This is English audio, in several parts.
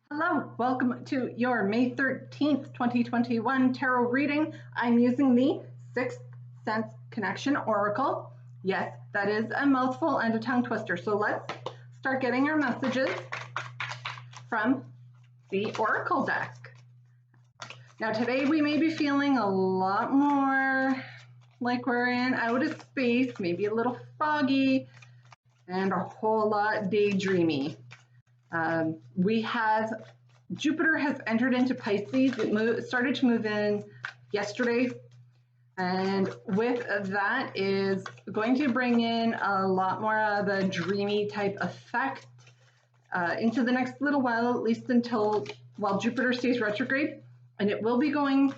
Hello, welcome to your May 13th, 2021 tarot reading. I'm using the Sixth Sense Connection Oracle. Yes, that is a mouthful and a tongue twister. So let's start getting our messages from the Oracle deck. Now today we may be feeling a lot more like we're in outer space, maybe a little foggy, and a whole lot daydreamy. We have Jupiter has entered into Pisces. It started to move in yesterday, and with that is going to bring in a lot more of a dreamy type effect into the next little while, at least while Jupiter stays retrograde, and it will be going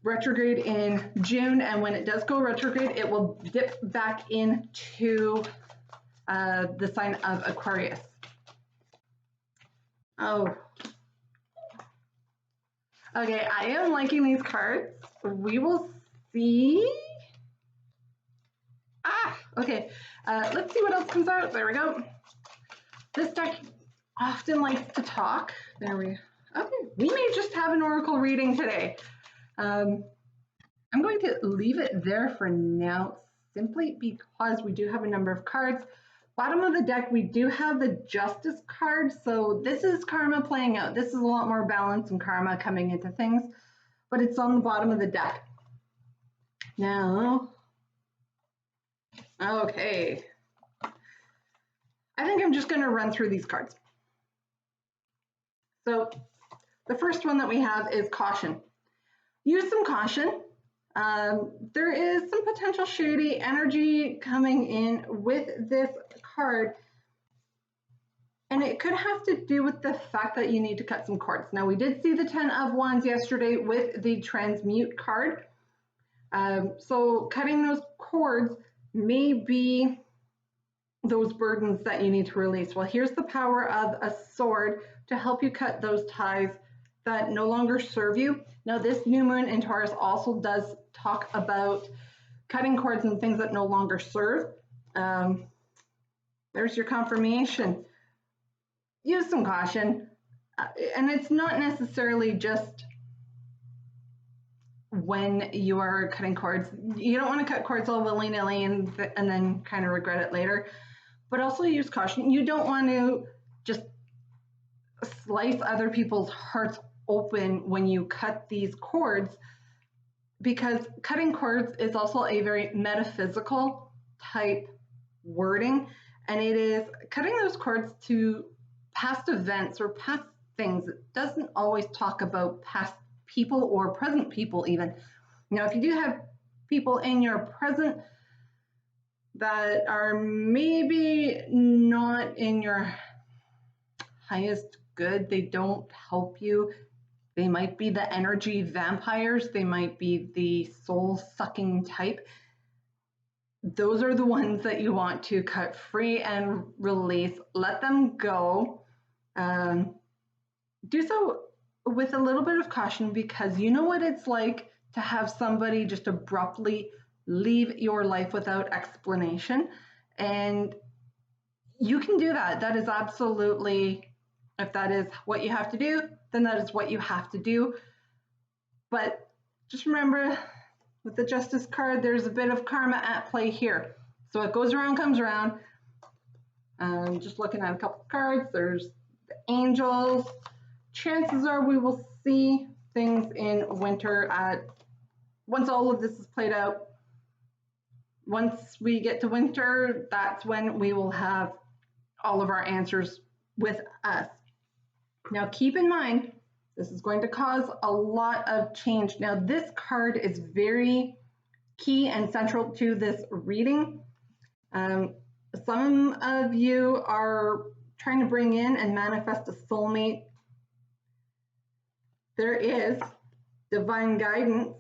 retrograde in June. And when it does go retrograde, it will dip back into the sign of Aquarius. Oh, okay, I am liking these cards. We will see. Okay, let's see what else comes out. There we go. This deck often likes to talk. Okay, we may just have an oracle reading today. I'm going to leave it there for now, simply because we do have a number of cards. Bottom of the deck, we do have the Justice card. So this is karma playing out. This is a lot more balance and karma coming into things, but it's on the bottom of the deck. Now, okay. I think I'm just going to run through these cards. So the first one that we have is caution. Use some caution. There is some potential shady energy coming in with this card, and it could have to do with the fact that you need to cut some cords. Now, we did see the 10 of Wands yesterday with the transmute card. So cutting those cords may be those burdens that you need to release. Well, here's the power of a sword to help you cut those ties that no longer serve you. Now, this new moon in Taurus also does talk about cutting cords and things that no longer serve. There's your confirmation. Use some caution. And it's not necessarily just when you are cutting cords. You don't want to cut cords all willy-nilly and then kind of regret it later. But also use caution. You don't want to just slice other people's hearts open when you cut these cords, because cutting cords is also a very metaphysical type wording, and it is cutting those cords to past events or past things. It doesn't always talk about past people or present people even. Now, if you do have people in your present that are maybe not in your highest good, they don't help you. They might be the energy vampires. They might be the soul-sucking type. Those are the ones that you want to cut free and release. Let them go. Do so with a little bit of caution, because you know what it's like to have somebody just abruptly leave your life without explanation. And you can do that. That is absolutely, if that is what you have to do, then that is what you have to do. But just remember, with the Justice card, there's a bit of karma at play here. So it goes around, comes around. Just looking at a couple of cards, there's the angels. Chances are we will see things in winter once all of this is played out. Once we get to winter, that's when we will have all of our answers with us. Now, keep in mind, this is going to cause a lot of change. Now, this card is very key and central to this reading. Some of you are trying to bring in and manifest a soulmate. There is divine guidance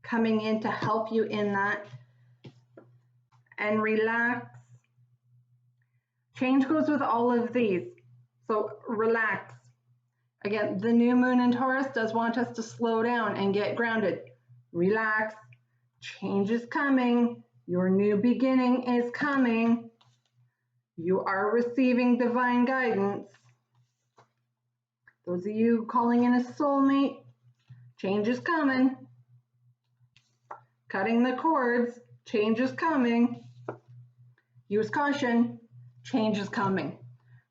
coming in to help you in that. And relax. Change goes with all of these. So relax. Again, the new moon in Taurus does want us to slow down and get grounded. Relax. Change is coming. Your new beginning is coming. You are receiving divine guidance. Those of you calling in a soulmate, change is coming. Cutting the cords, change is coming. Use caution, change is coming.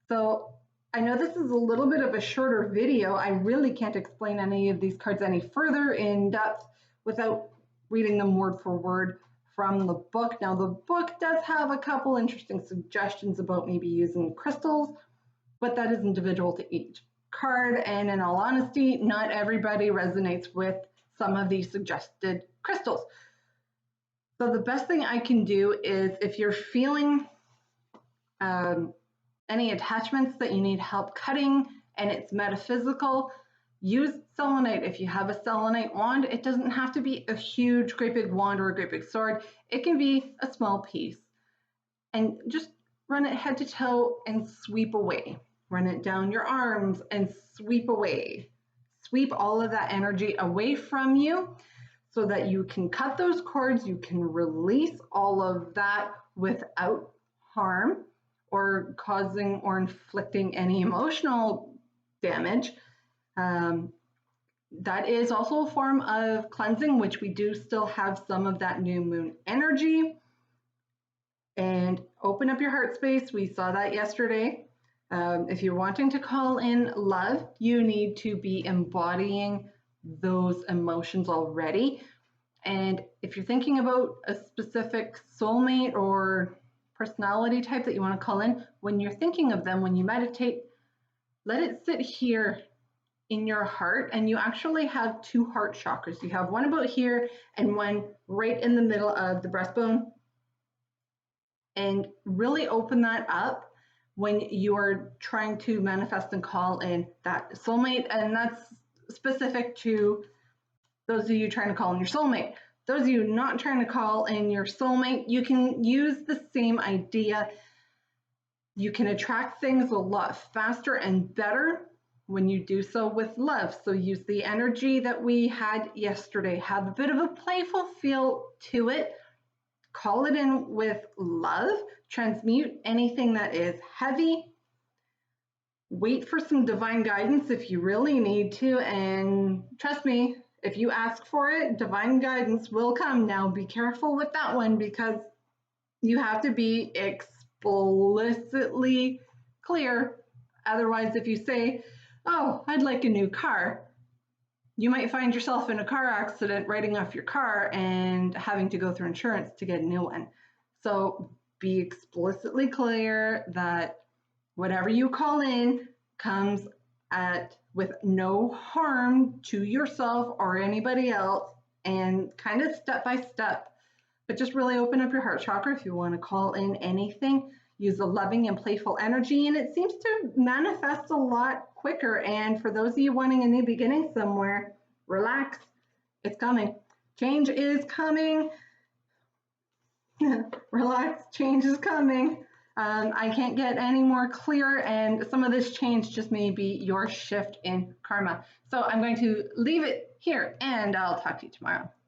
So I know this is a little bit of a shorter video. I really can't explain any of these cards any further in depth without reading them word for word from the book. Now the book does have a couple interesting suggestions about maybe using crystals, but that is individual to each card, and in all honesty, not everybody resonates with some of these suggested crystals. So the best thing I can do is, if you're feeling any attachments that you need help cutting and it's metaphysical, use selenite. If you have a selenite wand, it doesn't have to be a huge, great big wand or a great big sword. It can be a small piece. And just run it head to toe and sweep away. Run it down your arms and sweep away. Sweep all of that energy away from you so that you can cut those cords, you can release all of that without harm or causing or inflicting any emotional damage. That is also a form of cleansing, which we do still have some of that new moon energy. And open up your heart space. We saw that yesterday. If you're wanting to call in love, you need to be embodying those emotions already. And if you're thinking about a specific soulmate or personality type that you want to call in, when you're thinking of them, when you meditate, let it sit here in your heart. And you actually have two heart chakras. You have one about here and one right in the middle of the breastbone. And really open that up when you're trying to manifest and call in that soulmate. And that's specific to those of you trying to call in your soulmate. Those of you not trying to call in your soulmate, you can use the same idea. You can attract things a lot faster and better when you do so with love. So use the energy that we had yesterday. Have a bit of a playful feel to it. Call it in with love. Transmute anything that is heavy. Wait for some divine guidance if you really need to. And trust me, if you ask for it, divine guidance will come. Now be careful with that one, because you have to be explicitly clear. Otherwise, if you say, oh, I'd like a new car, you might find yourself in a car accident, writing off your car and having to go through insurance to get a new one. So be explicitly clear that whatever you call in comes with no harm to yourself or anybody else, and kind of step by step. But just really open up your heart chakra if you want to call in anything. Use a loving and playful energy, and it seems to manifest a lot quicker. And for those of you wanting a new beginning somewhere, relax. It's coming. Change is coming. Relax, change is coming. I can't get any more clear, and some of this change just may be your shift in karma. So I'm going to leave it here, and I'll talk to you tomorrow.